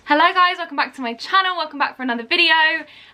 Hello guys, welcome back to my channel, welcome back for another video.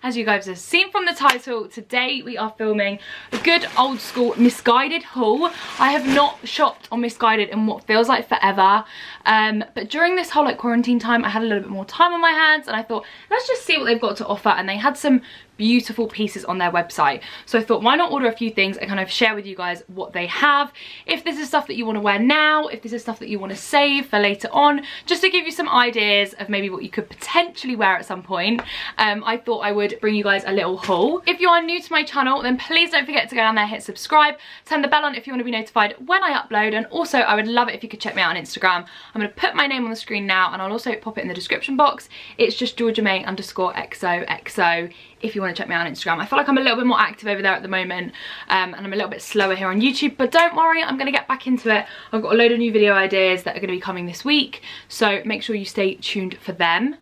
As you guys have seen from the title, today we are filming a good old school Missguided haul. I have not shopped on Missguided in what feels like forever, but during this whole quarantine time I had a little bit more time on my hands and I thought let's just see what they've got to offer, and they had some beautiful pieces on their website, so I thought why not order a few things and kind of share with you guys what they have. If this is stuff that you want to wear now, if this is stuff that you want to save for later on, just to give you some ideas of maybe what you could potentially wear at some point, I thought I would bring you guys a little haul. If you are new to my channel, then please don't forget to go down there, hit subscribe, turn the bell on if you want to be notified when I upload, and also I would love it if you could check me out on Instagram. I'm going to put my name on the screen now and I'll also pop it in the description box. It's just Georgiamayxoxo if you want to check me out on Instagram. I feel like I'm a little bit more active over there at the moment, and I'm a little bit slower here on YouTube, but don't worry, I'm going to get back into it. I've got a load of new video ideas that are going to be coming this week, so make sure you stay tuned for them.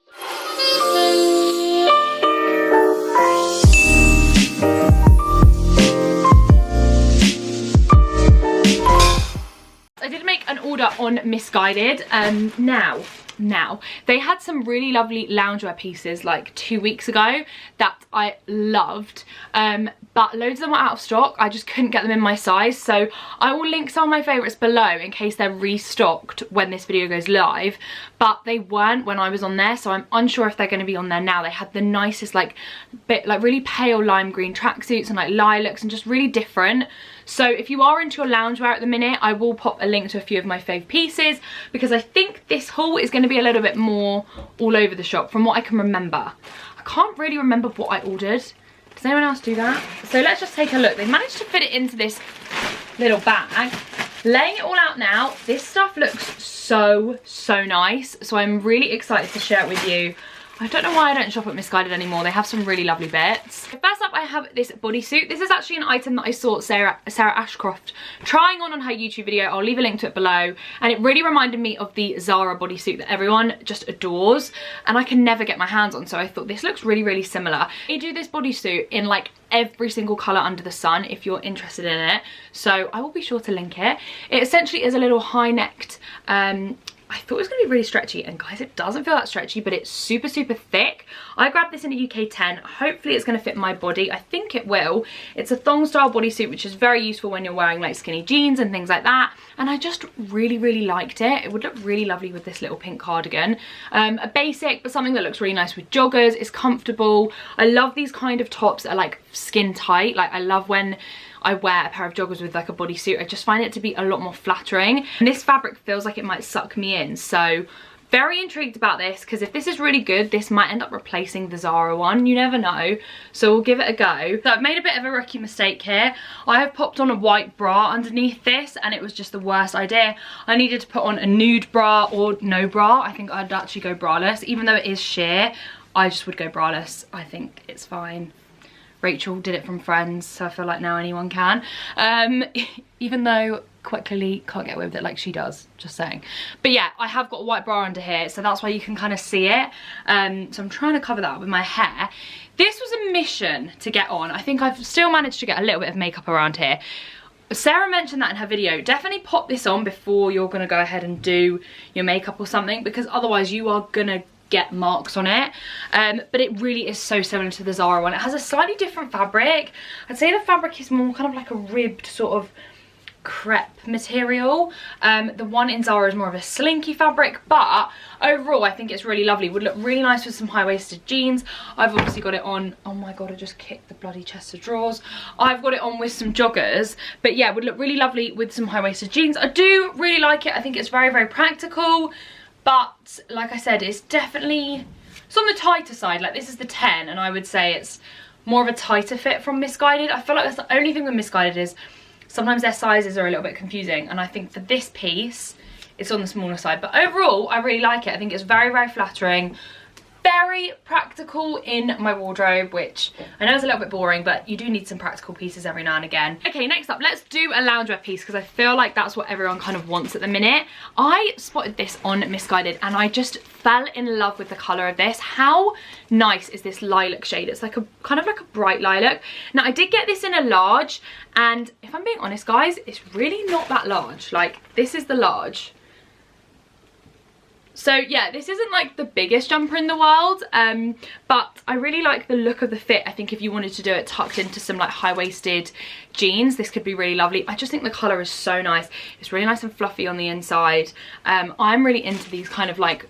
I did make an order on Missguided. Now, they had some really lovely loungewear pieces like 2 weeks ago that I loved, but loads of them were out of stock. I just couldn't get them in my size, so I will link some of my favourites below in case they're restocked when this video goes live, but they weren't when I was on there, so I'm unsure if they're going to be on there now. They had the nicest really pale lime green tracksuits and like lilacs and just really different. So if you are into your loungewear at the minute, I will pop a link to a few of my fave pieces, because I think this haul is going to be a little bit more all over the shop from what I can remember. I can't really remember what I ordered. Does anyone else do that? So let's just take a look. They managed to fit it into this little bag. Laying it all out now, this stuff looks so nice. So I'm really excited to share it with you. I don't know why I don't shop at Missguided anymore. They have some really lovely bits. First up, I have this bodysuit. This is actually an item that I saw Sarah Ashcroft trying on her YouTube video. I'll leave a link to it below. And it really reminded me of the Zara bodysuit that everyone just adores, and I can never get my hands on. So I thought this looks really similar. They do this bodysuit in like every single colour under the sun if you're interested in it. So I will be sure to link it. It essentially is a little high-necked, I thought it was going to be really stretchy, and guys, it doesn't feel that stretchy, but it's super thick. I grabbed this in a UK 10. Hopefully it's going to fit my body. I think it will. It's a thong style bodysuit, which is very useful when you're wearing like skinny jeans and things like that, and I just really liked it. It would look really lovely with this little pink cardigan. A basic, but something that looks really nice with joggers. It's comfortable. I love these kind of tops that are like skin tight. Like, I love when I wear a pair of joggers with like a bodysuit. I just find it to be a lot more flattering, and this fabric feels like it might suck me in. So very intrigued about this, because if this is really good, this might end up replacing the Zara one. You never know, so we'll give it a go. So I've made a bit of a rookie mistake here. I have popped on a white bra underneath this, and it was just the worst idea. I needed to put on a nude bra or no bra. I think I'd actually go braless. Even though it is sheer, I just would go braless. I think it's fine. Rachel did it from Friends, so I feel like now anyone can. Even though quite clearly can't get away with it like she does, just saying. But yeah, I have got a white bra under here, so that's why you can kind of see it. So I'm trying to cover that up with my hair. This was a mission to get on. I think I've still managed to get a little bit of makeup around here. Sarah mentioned that in her video. Definitely pop this on before you're going to go ahead and do your makeup or something, because otherwise you are going to get marks on it. But it really is so similar to the Zara one. It has a slightly different fabric. I'd say the fabric is more kind of like a ribbed sort of crepe material. The one in Zara is more of a slinky fabric, but overall I think it's really lovely. Would look really nice with some high-waisted jeans. I've obviously got it on, oh my god, I just kicked the bloody chest of drawers. I've got it on with some joggers, but yeah, would look really lovely with some high-waisted jeans. I do really like it. I think it's very practical. But like I said, it's on the tighter side. Like, this is the 10, and I would say it's more of a tighter fit from Missguided. I feel like that's the only thing with Missguided is sometimes their sizes are a little bit confusing, and I think for this piece it's on the smaller side. But overall I really like it. I think it's very flattering, very practical in my wardrobe, which I know is a little bit boring, but you do need some practical pieces every now and again. Okay, next up, let's do a loungewear piece, because I feel like that's what everyone kind of wants at the minute. I spotted this on Missguided and I just fell in love with the colour of this. How nice is this lilac shade? It's like a kind of like a bright lilac. Now, I did get this in a large, and if I'm being honest, guys, it's really not that large. Like, this is the large. So yeah, this isn't like the biggest jumper in the world, but I really like the look of the fit. I think if you wanted to do it tucked into some like high-waisted jeans, this could be really lovely. I just think the colour is so nice. It's really nice and fluffy on the inside. I'm really into these kind of like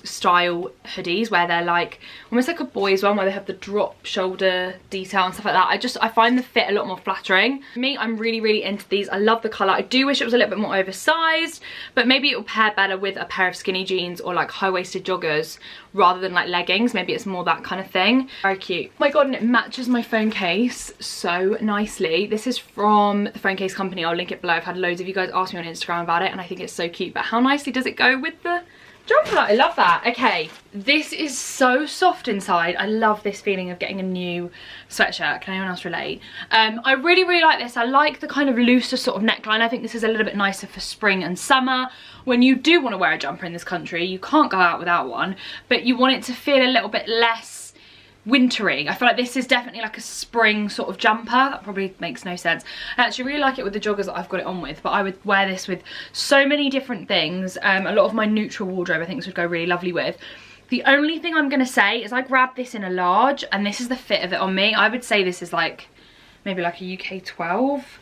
style hoodies where they're like almost like a boys one, where they have the drop shoulder detail and stuff like that. I find the fit a lot more flattering. For me, I'm really into these. I love the colour. I do wish it was a little bit more oversized, but maybe it will pair better with a pair of skinny jeans or like high-waisted joggers rather than like leggings. Maybe it's more that kind of thing. Very cute. Oh my god, and it matches my phone case so nicely. This is from the phone case company. I'll link it below. I've had loads of you guys ask me on Instagram about it and I think it's so cute. But how nicely does it go with the jumper? I love that. Okay, this is so soft inside. I love this feeling of getting a new sweatshirt. Can anyone else relate? I really like this. I like the kind of looser sort of neckline. I think this is a little bit nicer for spring and summer. When you do want to wear a jumper in this country, you can't go out without one, but you want it to feel a little bit less wintry. I feel like this is definitely like a spring sort of jumper. That probably makes no sense. I actually really like it with the joggers that I've got it on with, but I would wear this with so many different things. A lot of my neutral wardrobe I think this would go really lovely with. The only thing I'm going to say is I grabbed this in a large and this is the fit of it on me. I would say this is like maybe like a UK 12,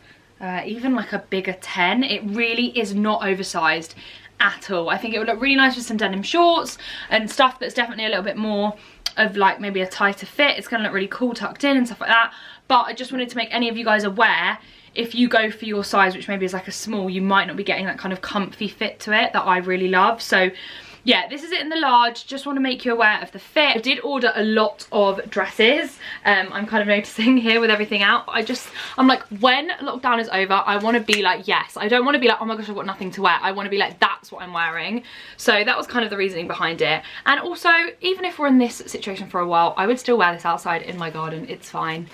even like a bigger 10. It really is not oversized at all. I think it would look really nice with some denim shorts and stuff that's definitely a little bit more of like maybe a tighter fit. It's gonna look really cool tucked in and stuff like that. But I just wanted to make any of you guys aware, if you go for your size, which maybe is like a small, you might not be getting that kind of comfy fit to it that I really love. So yeah, this is it in the large. Just want to make you aware of the fit. I did order a lot of dresses. I'm kind of noticing here with everything out. I'm like, when lockdown is over, I want to be like, yes. I don't want to be like, oh my gosh, I've got nothing to wear. I want to be like, that's what I'm wearing. So that was kind of the reasoning behind it. And also, even if we're in this situation for a while, I would still wear this outside in my garden. It's fine.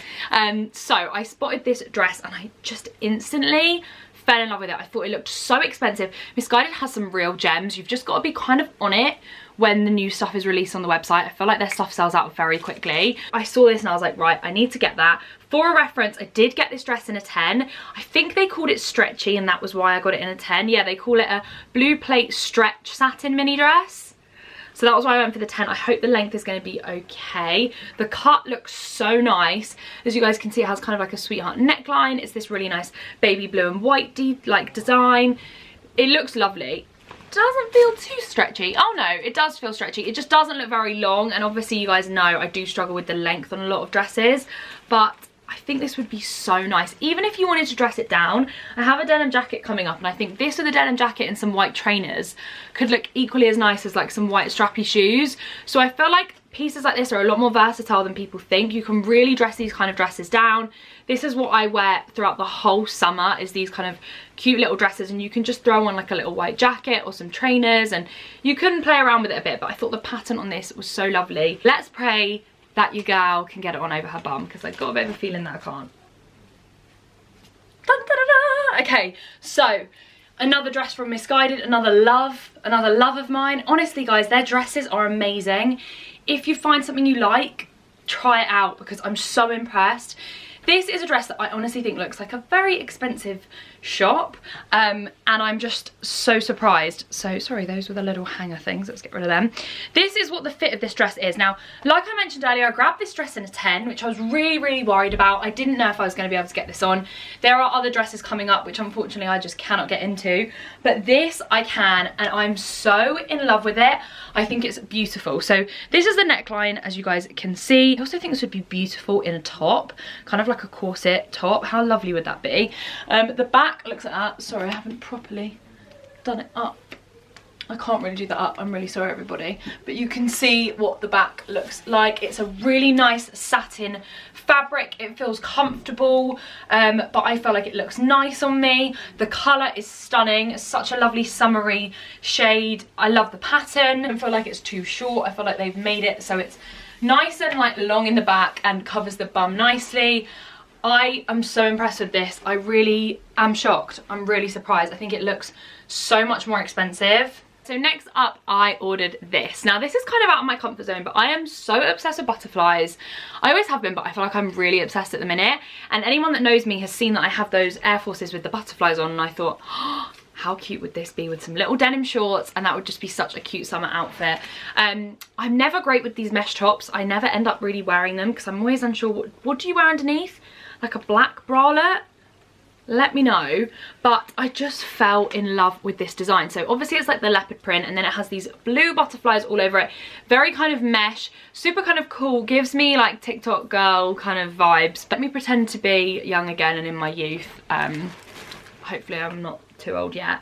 So I spotted this dress and I just instantly fell in love with it. I thought it looked so expensive. Missguided has some real gems. You've just got to be kind of on it when the new stuff is released on the website. I feel like their stuff sells out very quickly. I saw this and I was like, right, I need to get that. For a reference, I did get this dress in a 10. I think they called it stretchy and that was why I got it in a 10. Yeah, they call it a blue plate stretch satin mini dress. So that was why I went for the 10. I hope the length is going to be okay. The cut looks so nice. As you guys can see, it has kind of like a sweetheart neckline. It's this really nice baby blue and white design. It looks lovely. Doesn't feel too stretchy. Oh no, it does feel stretchy. It just doesn't look very long. And obviously you guys know I do struggle with the length on a lot of dresses. But I think this would be so nice. Even if you wanted to dress it down, I have a denim jacket coming up and I think this with a denim jacket and some white trainers could look equally as nice as like some white strappy shoes. So I feel like pieces like this are a lot more versatile than people think. You can really dress these kind of dresses down. This is what I wear throughout the whole summer, is these kind of cute little dresses, and you can just throw on like a little white jacket or some trainers and you can play around with it a bit. But I thought the pattern on this was so lovely. Let's pray that your gal can get it on over her bum, because I've got a bit of a feeling that I can't. Dun, da, da, da. Okay, so another dress from Missguided, another love of mine. Honestly guys, their dresses are amazing. If you find something you like, try it out because I'm so impressed. This is a dress that I honestly think looks like a very expensive shop, and I'm just so surprised. So sorry, those were the little hanger things. Let's get rid of them. This is what the fit of this dress is. Now, like I mentioned earlier, I grabbed this dress in a 10, which I was really worried about. I didn't know if I was going to be able to get this on. There are other dresses coming up, which unfortunately I just cannot get into. But this I can, and I'm so in love with it. I think it's beautiful. So this is the neckline, as you guys can see. I also think this would be beautiful in a top, kind of like a corset top. How lovely would that be? The back looks like that. Sorry, I haven't properly done it up. I can't really do that up. I'm really sorry, everybody. But you can see what the back looks like. It's a really nice satin fabric. It feels comfortable, but I feel like it looks nice on me. The colour is stunning. It's such a lovely summery shade. I love the pattern. I don't feel like it's too short. I feel like they've made it so it's nice and like long in the back and covers the bum nicely. I am so impressed with this. I really am shocked. I'm really surprised. I think it looks so much more expensive. So next up, I ordered this. Now this is kind of out of my comfort zone, but I am so obsessed with butterflies. I always have been, but I feel like I'm really obsessed at the minute. And anyone that knows me has seen that I have those Air Forces with the butterflies on, and I thought, oh, how cute would this be with some little denim shorts, and that would just be such a cute summer outfit. I'm never great with these mesh tops. I never end up really wearing them because I'm always unsure what do you wear underneath? Like a black bralette? Let me know. But I just fell in love with this design. So obviously it's like the leopard print, and then it has these blue butterflies all over it. Very kind of mesh, super kind of cool, gives me like TikTok girl kind of vibes. Let me pretend to be young again and in my youth. Hopefully I'm not too old yet.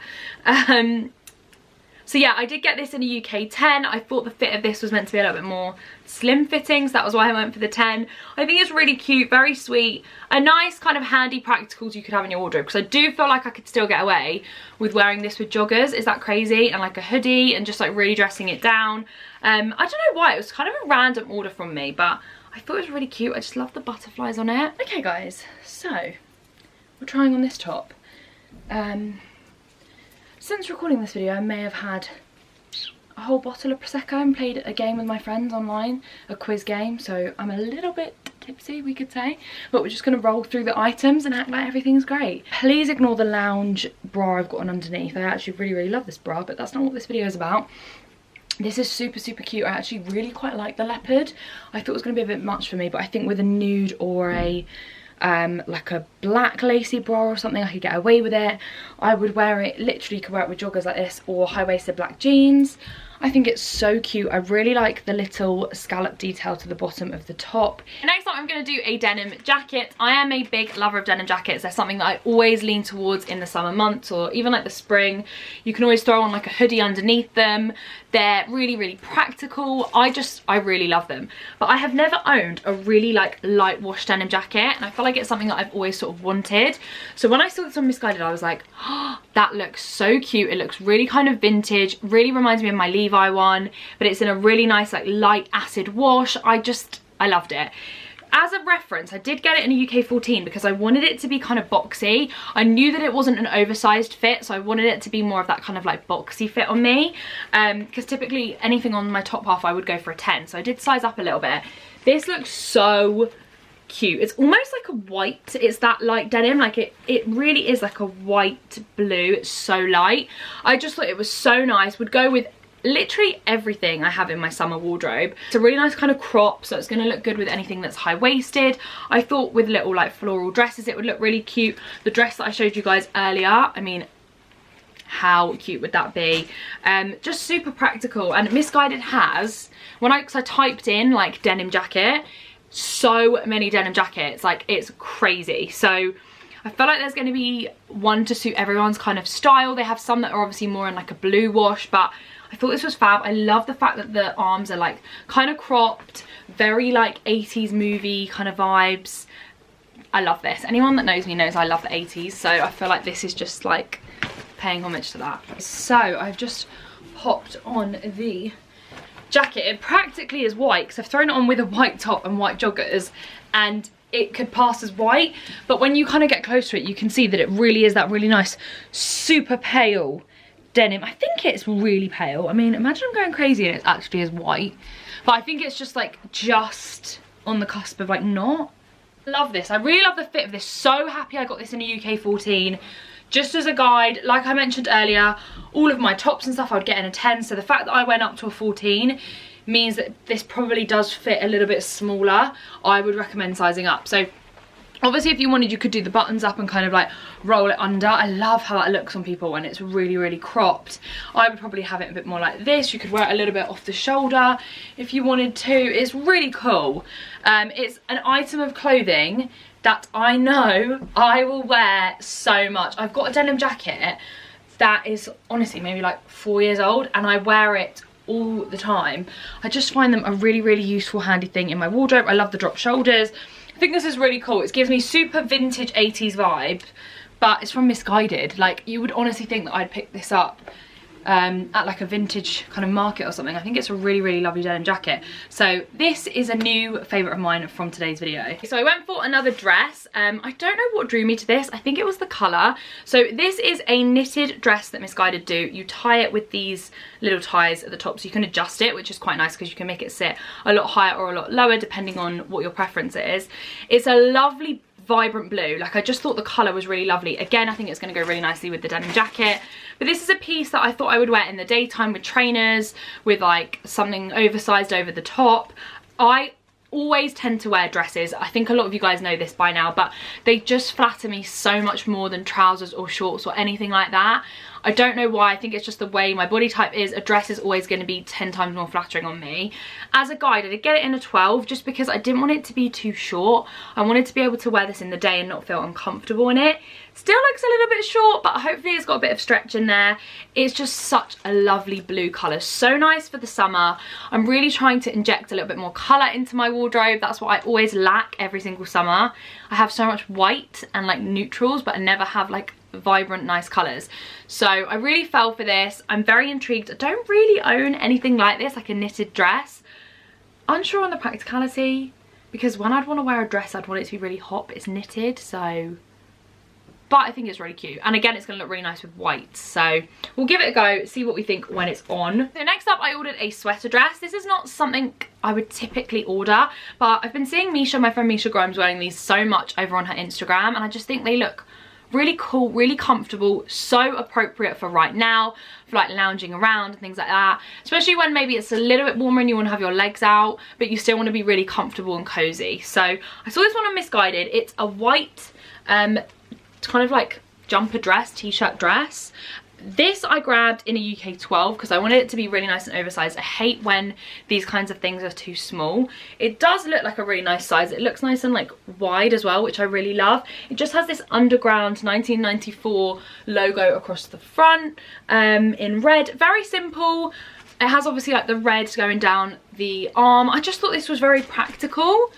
So yeah, I did get this in a UK 10. I thought the fit of this was meant to be a little bit more slim fitting, so that was why I went for the 10. I think it's really cute, very sweet, a nice kind of handy practicals you could have in your wardrobe, because I do feel like I could still get away with wearing this with joggers. Is that crazy? And like a hoodie and just like really dressing it down. I don't know why, it was kind of a random order from me, but I thought it was really cute. I just love the butterflies on it. Okay guys, so we're trying on this top. Since recording this video, I may have had a whole bottle of Prosecco and played a game with my friends online, a quiz game, so I'm a little bit tipsy, we could say, but we're just going to roll through the items and act like everything's great. Please ignore the lounge bra I've got on underneath. I actually really love this bra, but that's not what this video is about. This is super cute. I actually really quite like the leopard. I thought it was going to be a bit much for me, but I think with a nude or a like a black lacy bra or something, I could get away with it. I would wear it, literally could wear it with joggers like this or high-waisted black jeans. I think it's so cute. I really like the little scallop detail to the bottom of the top. Next up, I'm going to do a denim jacket. I am a big lover of denim jackets. They're something that I always lean towards in the summer months or even like the spring. You can always throw on like a hoodie underneath them. They're really practical. I really love them. But I have never owned a really like light wash denim jacket, and I feel like it's something that I've always sort of wanted. So when I saw this on Missguided, I was like, oh, that looks so cute. It looks really kind of vintage, really reminds me of my Levi one, but it's in a really nice like light acid wash. I loved it. As a reference, I did get it in a UK 14 because I wanted it to be kind of boxy. I knew that it wasn't an oversized fit, so I wanted it to be more of that kind of like boxy fit on me, because typically anything on my top half I would go for a 10, so I did size up a little bit. This looks so cute. It's almost like a white, it's that light denim, like it really is like a white blue. It's so light. I just thought it was so nice, would go with literally everything I have in my summer wardrobe. It's a really nice kind of crop, so it's going to look good with anything that's high-waisted. I thought with little like floral dresses it would look really cute. The dress that I showed you guys earlier, I mean, how cute would that be? Just super practical. And Missguided has, because I typed in like denim jacket, so many denim jackets, like it's crazy. So I feel like there's going to be one to suit everyone's kind of style. They have some that are obviously more in like a blue wash, but I thought this was fab. I love the fact that the arms are like kind of cropped, very like 80s movie kind of vibes. I love this. Anyone that knows me knows I love the 80s, so I feel like this is just like paying homage to that. So I've just popped on the jacket. It practically is white because I've thrown it on with a white top and white joggers, and it could pass as white, but when you kind of get close to it you can see that it really is that really nice super pale denim. I think it's really pale. I mean, imagine I'm going crazy and it actually is white, but I think it's just like just on the cusp of like not. Love this. I really love the fit of this. So happy I got this in a UK 14. Just as a guide, like I mentioned earlier, all of my tops and stuff I would get in a 10, so the fact that I went up to a 14 means that this probably does fit a little bit smaller. I would recommend sizing up. So obviously if you wanted, you could do the buttons up and kind of like roll it under. I love how that looks on people when it's really cropped. I would probably have it a bit more like this. You could wear it a little bit off the shoulder if you wanted to. It's really cool. It's an item of clothing that I know I will wear so much. I've got a denim jacket that is honestly maybe like 4 years old, and I wear it all the time. I just find them a really useful, handy thing in my wardrobe. I love the drop shoulders. I think this is really cool. It gives me super vintage 80s vibe, but it's from Missguided. Like, you would honestly think that I'd pick this up at like a vintage kind of market or something. I think it's a really lovely denim jacket. So this is a new favourite of mine from today's video. So I went for another dress. I don't know what drew me to this. I think it was the colour. So this is a knitted dress that Missguided do. You tie it with these little ties at the top, so you can adjust it, which is quite nice because you can make it sit a lot higher or a lot lower depending on what your preference is. It's a lovely vibrant blue. Like, I just thought the colour was really lovely. Again, I think it's going to go really nicely with the denim jacket. But this is a piece that I thought I would wear in the daytime with trainers, with like something oversized over the top. I always tend to wear dresses. I think a lot of you guys know this by now, but they just flatter me so much more than trousers or shorts or anything like that. I don't know why. I think it's just the way my body type is. A dress is always going to be 10 times more flattering on me. As a guide, I did get it in a 12 just because I didn't want it to be too short. I wanted to be able to wear this in the day and not feel uncomfortable in it. Still looks a little bit short, but hopefully it's got a bit of stretch in there. It's just such a lovely blue colour. So nice for the summer. I'm really trying to inject a little bit more colour into my wardrobe. That's what I always lack every single summer. I have so much white and like neutrals, but I never have like vibrant nice colours. So I really fell for this. I'm very intrigued. I don't really own anything like this, like a knitted dress. Unsure on the practicality, because when I'd want to wear a dress I'd want it to be really hot, but it's knitted, so... But I think it's really cute, and again it's going to look really nice with white, so we'll give it a go, see what we think when it's on. So next up, I ordered a sweater dress. This is not something I would typically order, but I've been seeing Misha, my friend Misha Grimes, wearing these so much over on her Instagram, and I just think they look really cool, really comfortable, so appropriate for right now, for like lounging around and things like that, especially when maybe it's a little bit warmer and you want to have your legs out but you still want to be really comfortable and cozy. So I saw this one on Missguided. It's a white kind of like jumper dress, t-shirt dress. This I grabbed in a UK 12 because I wanted it to be really nice and oversized. I hate when these kinds of things are too small. It does look like a really nice size. It looks nice and like wide as well, which I really love. It just has this underground 1994 logo across the front in red. Very simple. It has obviously like the red going down the arm. I just thought this was very practical,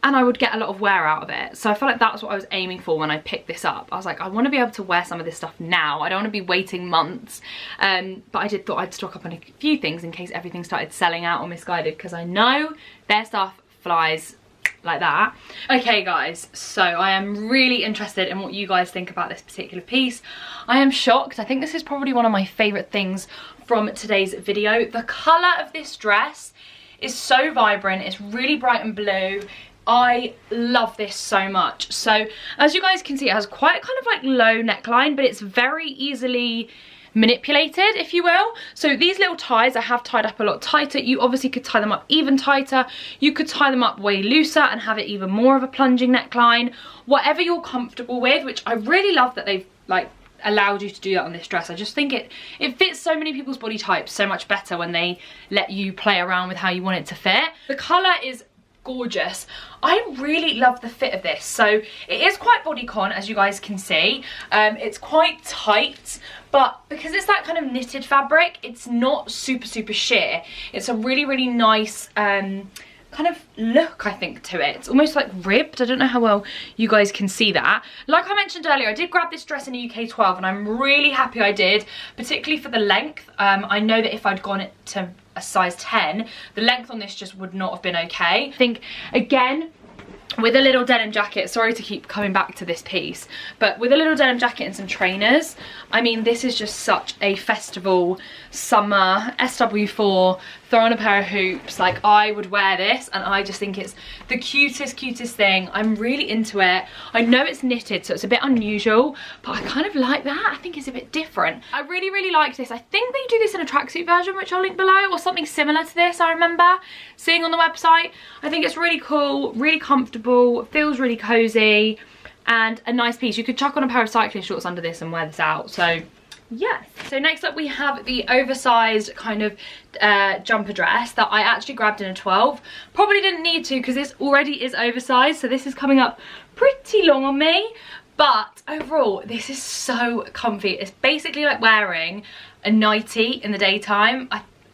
and I would get a lot of wear out of it. So I felt like that's what I was aiming for when I picked this up. I was like, I want to be able to wear some of this stuff now. I don't want to be waiting months. But I thought I'd stock up on a few things in case everything started selling out on Missguided, because I know their stuff flies like that. Okay guys, so I am really interested in what you guys think about this particular piece. I am shocked. I think this is probably one of my favourite things from today's video. The colour of this dress is so vibrant. It's really bright and blue. I love this so much. So as you guys can see, it has quite a kind of like low neckline, but it's very easily manipulated, if you will. So these little ties I have tied up a lot tighter. You obviously could tie them up even tighter. You could tie them up way looser and have it even more of a plunging neckline. Whatever you're comfortable with, which I really love that they've like allowed you to do that on this dress. I just think it fits so many people's body types so much better when they let you play around with how you want it to fit. The colour is gorgeous. I really love the fit of this. So it is quite bodycon, as you guys can see. It's quite tight, but because it's that kind of knitted fabric, it's not super sheer. It's a really nice kind of look, I think, to it. It's almost like ribbed. I don't know how well you guys can see that. Like I mentioned earlier, I did grab this dress in a UK 12 and I'm really happy I did, particularly for the length. I know that if I'd gone it to a size 10, the length on this just would not have been okay. I think, again, with a little denim jacket, sorry to keep coming back to this piece, but with a little denim jacket and some trainers, I mean, this is just such a festival summer SW4, throw on a pair of hoops. Like, I would wear this and I just think it's the cutest thing. I'm really into it. I know it's knitted, so it's a bit unusual, but I kind of like that. I think it's a bit different. I really like this. I think they do this in a tracksuit version, which I'll link below, or something similar to this, I remember seeing on the website. I think it's really cool, really comfortable, feels really cozy, and a nice piece. You could chuck on a pair of cycling shorts under this and wear this out. So yes. So next up we have the oversized kind of jumper dress that I actually grabbed in a 12. Probably didn't need to because this already is oversized, so this is coming up pretty long on me. But overall, this is so comfy. It's basically like wearing a nightie in the daytime.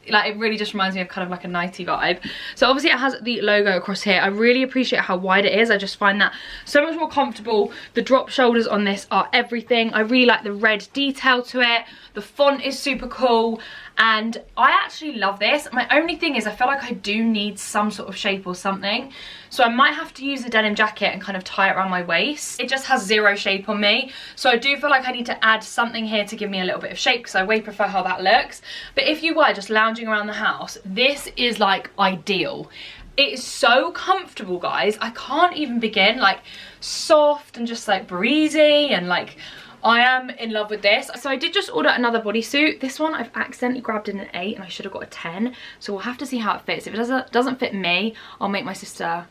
Like, it really just reminds me of kind of like a nightie vibe. So obviously it has the logo across here. I really appreciate how wide it is. I just find that so much more comfortable. The drop shoulders on this are everything. I really like the red detail to it. The font is super cool. And I actually love this. My only thing is I feel like I do need some sort of shape or something. So I might have to use a denim jacket and kind of tie it around my waist. It just has zero shape on me. So I do feel like I need to add something here to give me a little bit of shape, because I way prefer how that looks. But if you were just lounging around the house, this is like ideal. It is so comfortable, guys. I can't even begin. Like, soft and just like breezy, and like, I am in love with this. So I did just order another bodysuit. This one I've accidentally grabbed in an 8 and I should have got a 10. So we'll have to see how it fits. If it doesn't fit me, I'll make my sister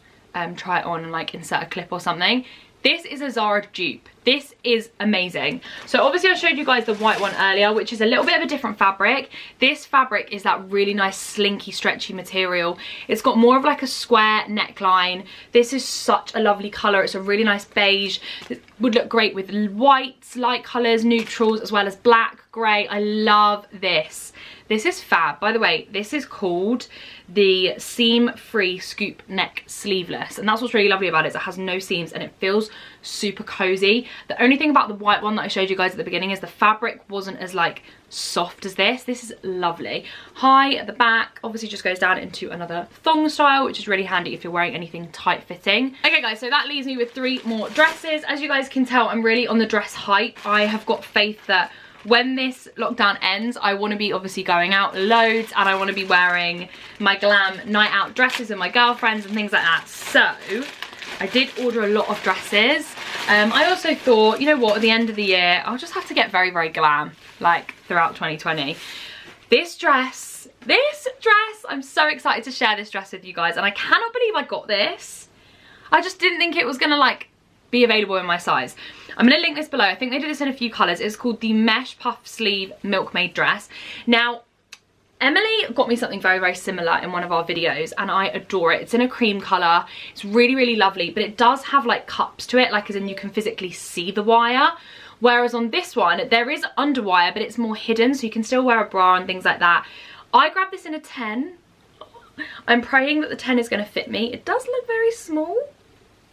try it on and like insert a clip or something. This is a Zara dupe. This is amazing. So obviously I showed you guys the white one earlier, which is a little bit of a different fabric. This fabric is that really nice slinky stretchy material. It's got more of like a square neckline. This is such a lovely colour. It's a really nice beige. It would look great with whites, light colours, neutrals, as well as black, grey. I love this. This is fab. By the way, this is called the seam-free scoop neck sleeveless, and that's what's really lovely about it, is it has no seams and it feels super cozy. The only thing about the white one that I showed you guys at the beginning is the fabric wasn't as like soft as this. This is lovely. High at the back, obviously just goes down into another thong style, which is really handy if you're wearing anything tight fitting. Okay guys, so that leaves me with 3 more dresses. As you guys can tell, I'm really on the dress hype. I have got faith that when this lockdown ends, I want to be obviously going out loads, and I want to be wearing my glam night out dresses with my girlfriends and things like that. So I did order a lot of dresses. I also thought, you know what, at the end of the year, I'll just have to get very, very glam, like throughout 2020. This dress, I'm so excited to share this dress with you guys, and I cannot believe I got this. I just didn't think it was gonna like be available in my size. I'm going to link this below. I think they did this in a few colours. It's called the mesh puff sleeve milkmaid dress. Now, Emily got me something very, very similar in one of our videos, and I adore it. It's in a cream colour. It's really, really lovely, but it does have like cups to it, like as in you can physically see the wire. Whereas on this one, there is underwire, but it's more hidden, so you can still wear a bra and things like that. I grabbed this in a 10. I'm praying that the 10 is going to fit me. It does look very small,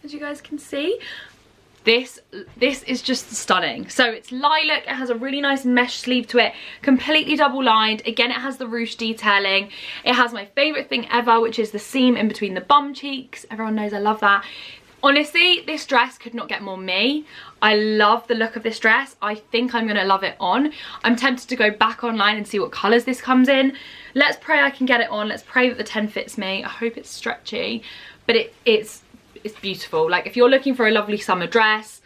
as you guys can see. This is just stunning. So it's lilac, it has a really nice mesh sleeve to it, completely double lined. Again, it has the ruched detailing. It has my favourite thing ever, which is the seam in between the bum cheeks. Everyone knows I love that. Honestly, this dress could not get more me. I love the look of this dress. I think I'm gonna love it on. I'm tempted to go back online and see what colours this comes in. Let's pray I can get it on. Let's pray that the 10 fits me. I hope it's stretchy, but it's beautiful. Like, if you're looking for a lovely summer dress,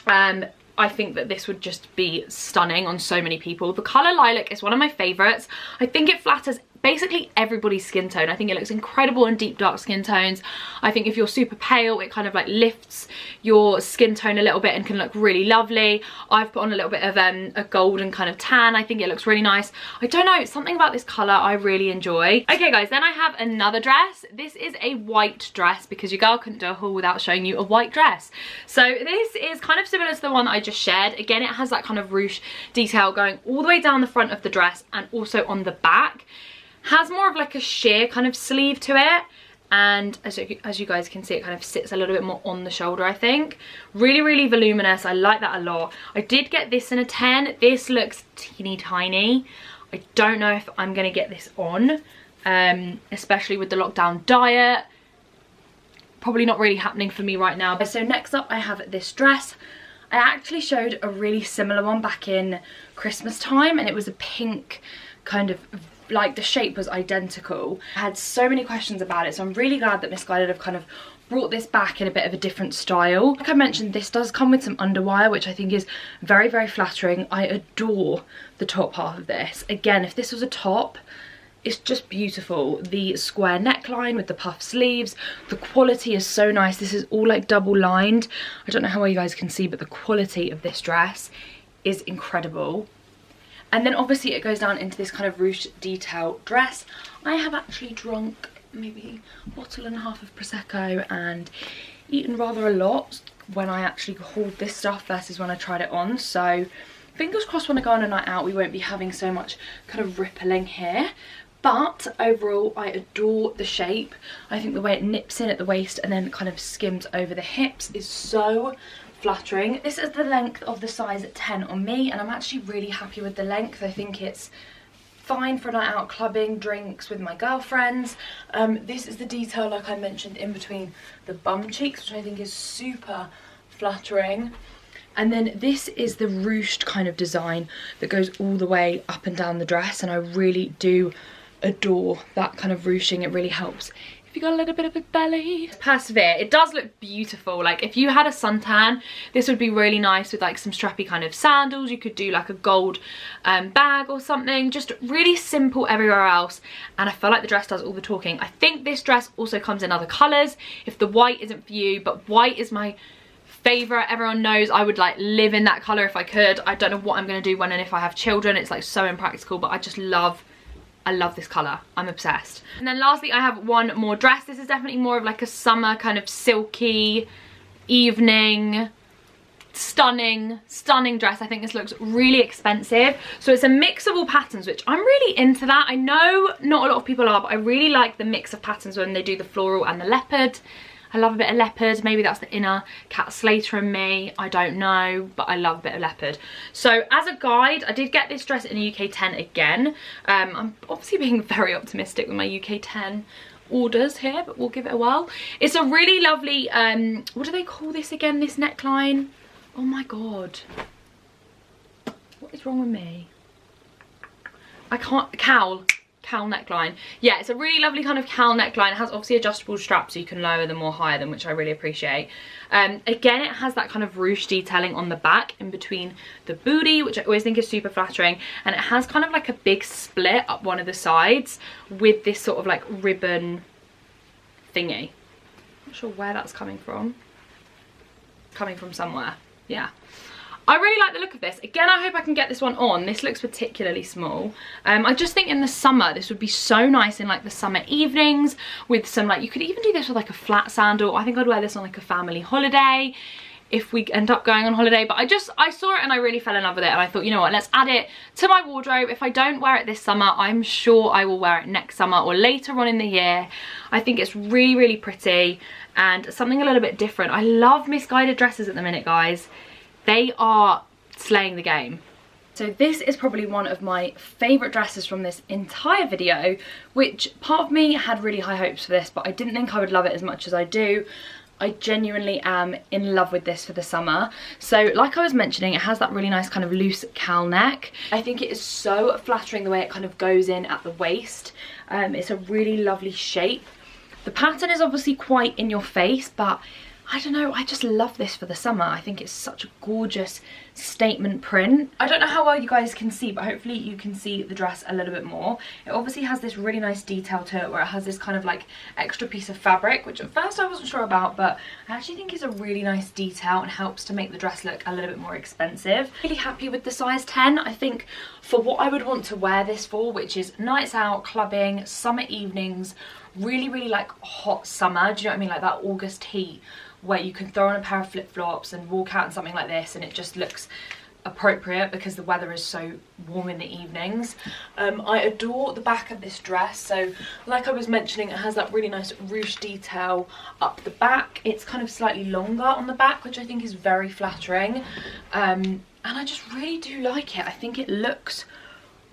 I think that this would just be stunning on so many people. The colour lilac is one of my favourites. I think it flatters basically everybody's skin tone. I think it looks incredible in deep dark skin tones. I think if you're super pale, it kind of like lifts your skin tone a little bit and can look really lovely. I've put on a little bit of a golden kind of tan. I think it looks really nice. I don't know, something about this colour I really enjoy. Okay guys, then I have another dress. This is a white dress because your girl couldn't do a haul without showing you a white dress. So this is kind of similar to the one that I just shared. Again, it has that kind of ruched detail going all the way down the front of the dress and also on the back. Has more of like a sheer kind of sleeve to it, and as you guys can see, it kind of sits a little bit more on the shoulder, I think. Really, really voluminous. I like that a lot. I did get this in a 10. This looks teeny tiny. I don't know if I'm going to get this on, especially with the lockdown diet. Probably not really happening for me right now. So next up, I have this dress. I actually showed a really similar one back in Christmas time, and it was a pink kind of, like the shape was identical. I had so many questions about it, so I'm really glad that Missguided have kind of brought this back in a bit of a different style. Like I mentioned, this does come with some underwire, which I think is very, very flattering. I adore the top half of this. Again, if this was a top, it's just beautiful. The square neckline with the puff sleeves, the quality is so nice. This is all like double lined. I don't know how well you guys can see, but the quality of this dress is incredible. And then obviously it goes down into this kind of ruched detail dress. I have actually drunk maybe a bottle and a half of Prosecco and eaten rather a lot when I actually hauled this stuff versus when I tried it on. So fingers crossed when I go on a night out we won't be having so much kind of rippling here. But overall, I adore the shape. I think the way it nips in at the waist and then kind of skims over the hips is so flattering. This is the length of the size 10 on me, and I'm actually really happy with the length. I think it's fine for a night out clubbing, drinks with my girlfriends. This is the detail, like I mentioned, in between the bum cheeks, which I think is super flattering. And then this is the ruched kind of design that goes all the way up and down the dress, and I really do adore that kind of ruching. It really helps if you got a little bit of a belly. Persevere. It does look beautiful. Like if you had a suntan, this would be really nice with like some strappy kind of sandals. You could do like a gold bag or something. Just really simple everywhere else. And I feel like the dress does all the talking. I think this dress also comes in other colours if the white isn't for you, but white is my favourite. Everyone knows I would like live in that colour if I could. I don't know what I'm going to do when and if I have children. It's like so impractical, but I love this colour. I'm obsessed. And then lastly, I have one more dress. This is definitely more of like a summer kind of silky evening, stunning dress. I think this looks really expensive. So it's a mix of all patterns, which I'm really into that. I know not a lot of people are, but I really like the mix of patterns when they do the floral and the leopard. I love a bit of leopard. Maybe that's the inner Cat Slater in me. I don't know, but I love a bit of leopard. So as a guide, I did get this dress in a UK 10 again. I'm obviously being very optimistic with my UK 10 orders here, but we'll give it a whirl. It's a really lovely, what do they call this again, this neckline? Oh my God. What is wrong with me? I can't, cowl neckline. Yeah, it's a really lovely kind of cowl neckline. It has obviously adjustable straps so you can lower them or higher them, which I really appreciate. Again, it has that kind of ruched detailing on the back in between the booty, which I always think is super flattering, and it has kind of like a big split up one of the sides with this sort of like ribbon thingy. Not sure where that's coming from. It's coming from somewhere. Yeah. I really like the look of this. Again, I hope I can get this one on. This looks particularly small. I just think in the summer, this would be so nice in like the summer evenings with some like, you could even do this with like a flat sandal. I think I'd wear this on like a family holiday if we end up going on holiday. But I saw it and I really fell in love with it. And I thought, you know what, let's add it to my wardrobe. If I don't wear it this summer, I'm sure I will wear it next summer or later on in the year. I think it's really, really pretty and something a little bit different. I love Missguided dresses at the minute, guys. They are slaying the game. So this is probably one of my favourite dresses from this entire video, which part of me had really high hopes for this, but I didn't think I would love it as much as I do. I genuinely am in love with this for the summer. So like I was mentioning, it has that really nice kind of loose cowl neck. I think it is so flattering the way it kind of goes in at the waist. It's a really lovely shape. The pattern is obviously quite in your face, but I don't know, I just love this for the summer. I think it's such a gorgeous statement print. I don't know how well you guys can see, but hopefully you can see the dress a little bit more. It obviously has this really nice detail to it where it has this kind of like extra piece of fabric, which at first I wasn't sure about, but I actually think is a really nice detail and helps to make the dress look a little bit more expensive. Really happy with the size 10. I think for what I would want to wear this for, which is nights out, clubbing, summer evenings, really, really like hot summer, do you know what I mean? Like that August heat, where you can throw on a pair of flip-flops and walk out in something like this and it just looks appropriate because the weather is so warm in the evenings. I adore the back of this dress. So like I was mentioning, it has that really nice ruched detail up the back. It's kind of slightly longer on the back, which I think is very flattering. And I just really do like it. I think it looks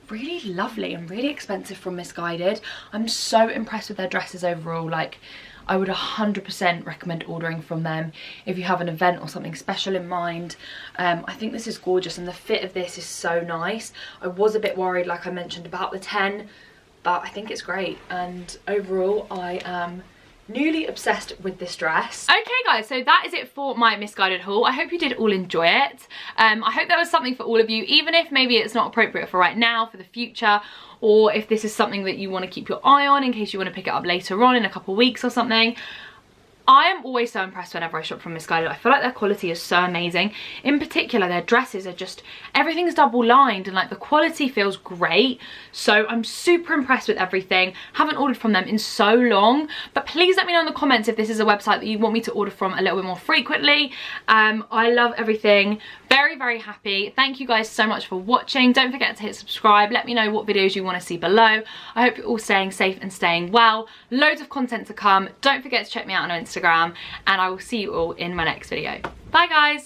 really lovely and really expensive from Missguided. I'm so impressed with their dresses overall. Like, I would 100% recommend ordering from them if you have an event or something special in mind. I think this is gorgeous and the fit of this is so nice. I was a bit worried, like I mentioned, about the 10, but I think it's great. And overall, I am newly obsessed with this dress. Okay guys, so that is it for my Missguided haul. I hope you did all enjoy it. I hope there was something for all of you, even if maybe it's not appropriate for right now, for the future, or if this is something that you want to keep your eye on in case you want to pick it up later on in a couple of weeks or something. I am always so impressed whenever I shop from Missguided. I feel like their quality is so amazing. In particular, their dresses are just, everything's double lined and like the quality feels great. So I'm super impressed with everything. Haven't ordered from them in so long, but please let me know in the comments if this is a website that you want me to order from a little bit more frequently. I love everything. Very, very happy. Thank you guys so much for watching. Don't forget to hit subscribe. Let me know what videos you want to see below. I hope you're all staying safe and staying well. Loads of content to come. Don't forget to check me out on Instagram, and I will see you all in my next video. Bye guys.